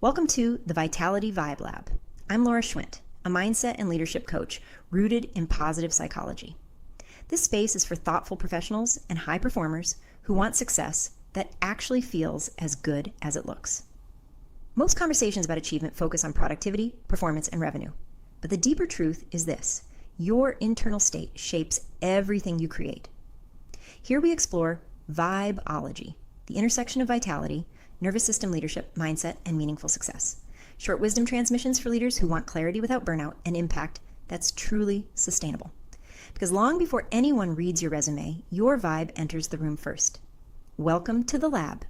Welcome to the Vitality Vibe Lab. I'm Laura Schwindt, a mindset and leadership coach rooted in positive psychology. This space is for thoughtful professionals and high performers who want success that actually feels as good as it looks. Most conversations about achievement focus on productivity, performance, and revenue. But the deeper truth is this: your internal state shapes everything you create. Here we explore vibeology, the intersection of vitality, nervous system leadership, mindset, and meaningful success. Short wisdom transmissions for leaders who want clarity without burnout and impact that's truly sustainable. Because long before anyone reads your resume, your vibe enters the room first. Welcome to the lab.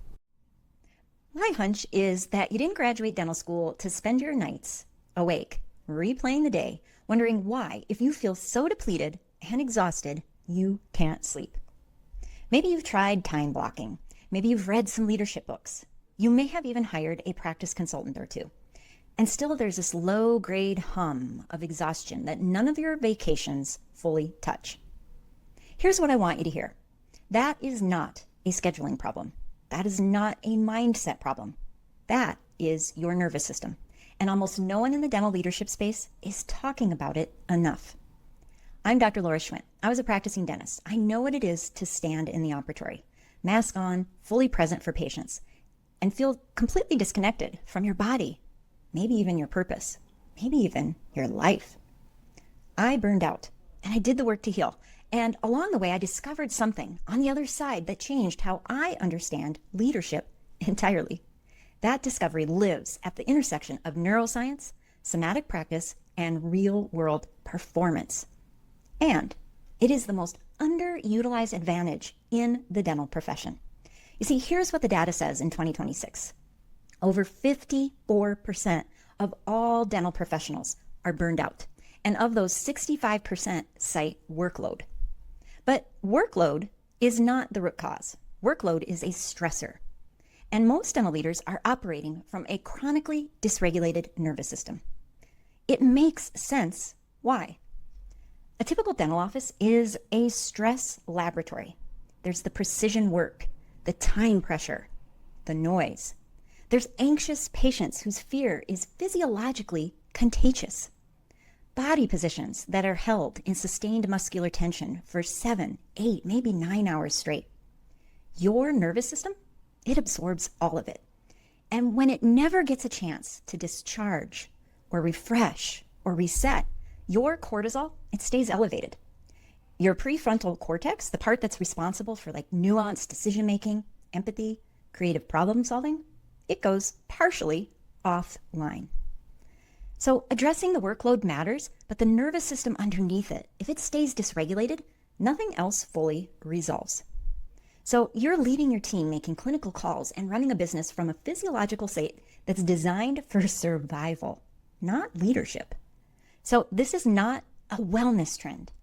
My hunch is that you didn't graduate dental school to spend your nights awake, replaying the day, wondering why, if you feel so depleted and exhausted, you can't sleep. Maybe you've tried time blocking. Maybe you've read some leadership books. You may have even hired a practice consultant or two. And still there's this low-grade hum of exhaustion that none of your vacations fully touch. Here's what I want you to hear. That is not a scheduling problem. That is not a mindset problem. That is your nervous system. And almost no one in the dental leadership space is talking about it enough. I'm Dr. Laura Schwindt. I was a practicing dentist. I know what it is to stand in the operatory, mask on, fully present for patients, and feel completely disconnected from your body, maybe even your purpose, maybe even your life. I burned out, and I did the work to heal. And along the way, I discovered something on the other side that changed how I understand leadership entirely. That discovery lives at the intersection of neuroscience, somatic practice, and real-world performance. And it is the most underutilized advantage in the dental profession. You see, here's what the data says in 2026. Over 54% of all dental professionals are burned out. And of those, 65% cite workload. But workload is not the root cause. Workload is a stressor. And most dental leaders are operating from a chronically dysregulated nervous system. It makes sense why. A typical dental office is a stress laboratory. There's the precision work, the time pressure, the noise. There's anxious patients whose fear is physiologically contagious. Body positions that are held in sustained muscular tension for 7, 8, maybe 9 hours straight. Your nervous system, it absorbs all of it. And when it never gets a chance to discharge or refresh or reset, your cortisol, it stays elevated. Your prefrontal cortex, the part that's responsible for nuanced decision-making, empathy, creative problem solving, it goes partially offline. So addressing the workload matters, but the nervous system underneath it, if it stays dysregulated, nothing else fully resolves. So you're leading your team, making clinical calls and running a business from a physiological state that's designed for survival, not leadership. So this is not a wellness trend.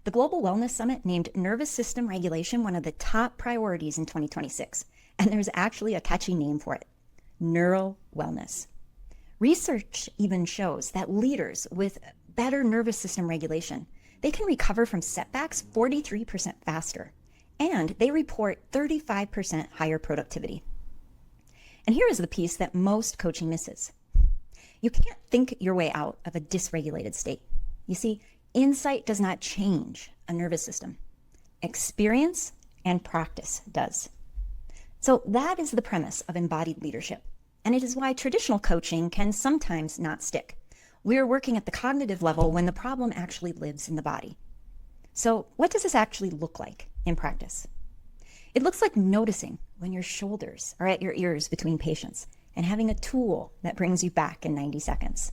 The Global Wellness Summit named nervous system regulation one of the top priorities in 2026, and there's actually a catchy name for it: neural wellness. Research even shows that leaders with better nervous system regulation, they can recover from setbacks 43% faster, and they report 35% higher productivity. And here is the piece that most coaching misses. You can't think your way out of a dysregulated state. You see, insight does not change a nervous system. Experience and practice does. So that is the premise of embodied leadership. And it is why traditional coaching can sometimes not stick. We're working at the cognitive level when the problem actually lives in the body. So what does this actually look like in practice? It looks like noticing when your shoulders are at your ears between patients and having a tool that brings you back in 90 seconds.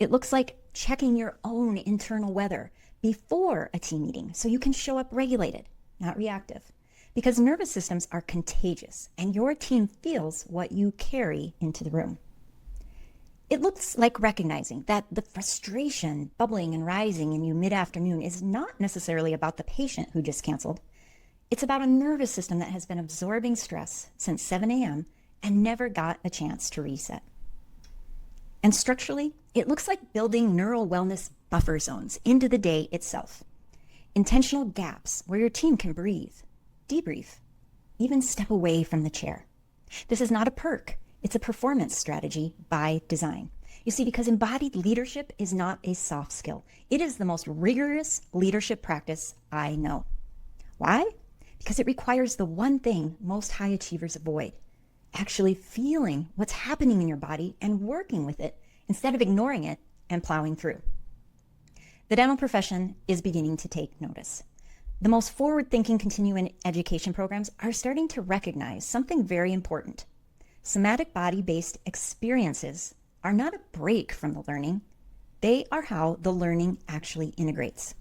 It looks like checking your own internal weather before a team meeting so you can show up regulated, not reactive. Because nervous systems are contagious and your team feels what you carry into the room. It looks like recognizing that the frustration bubbling and rising in you mid-afternoon is not necessarily about the patient who just canceled. It's about a nervous system that has been absorbing stress since 7 a.m. and never got a chance to reset. And structurally, it looks like building neural wellness buffer zones into the day itself. Intentional gaps where your team can breathe, debrief, even step away from the chair. This is not a perk. It's a performance strategy by design. You see, because embodied leadership is not a soft skill. It is the most rigorous leadership practice I know. Why? Because it requires the one thing most high achievers avoid: actually feeling what's happening in your body and working with it instead of ignoring it and plowing through. The dental profession is beginning to take notice. The most forward-thinking continuing education programs are starting to recognize something very important. Somatic body-based experiences are not a break from the learning. They are how the learning actually integrates.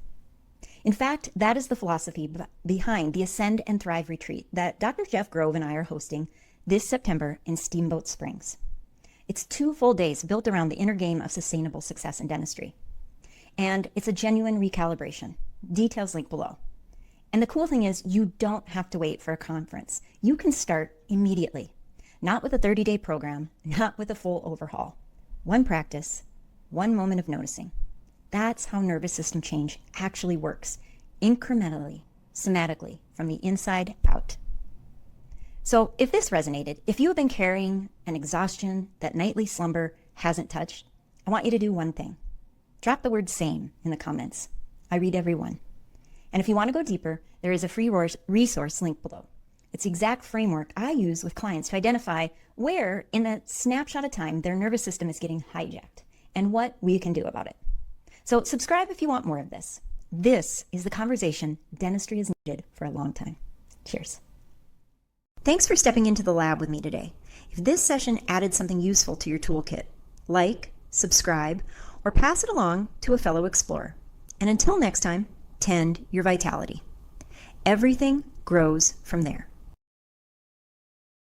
In fact, that is the philosophy behind the Ascend and Thrive retreat that Dr. Jeff Grove and I are hosting this September in Steamboat Springs. It's 2 full days built around the inner game of sustainable success in dentistry. And it's a genuine recalibration. Details linked below. And the cool thing is, you don't have to wait for a conference. You can start immediately. Not with a 30-day program, not with a full overhaul. One practice, one moment of noticing. That's how nervous system change actually works, incrementally, somatically, from the inside out. So if this resonated, if you have been carrying an exhaustion that nightly slumber hasn't touched, I want you to do one thing. Drop the word SAME in the comments. I read every one. And if you want to go deeper, there is a free resource linked below. It's the exact framework I use with clients to identify where, in a snapshot of time, their nervous system is getting hijacked and what we can do about it. So subscribe if you want more of this. This is the conversation dentistry has needed for a long time. Cheers. Thanks for stepping into the lab with me today. If this session added something useful to your toolkit, like, subscribe, or pass it along to a fellow explorer. And until next time, tend your vitality. Everything grows from there.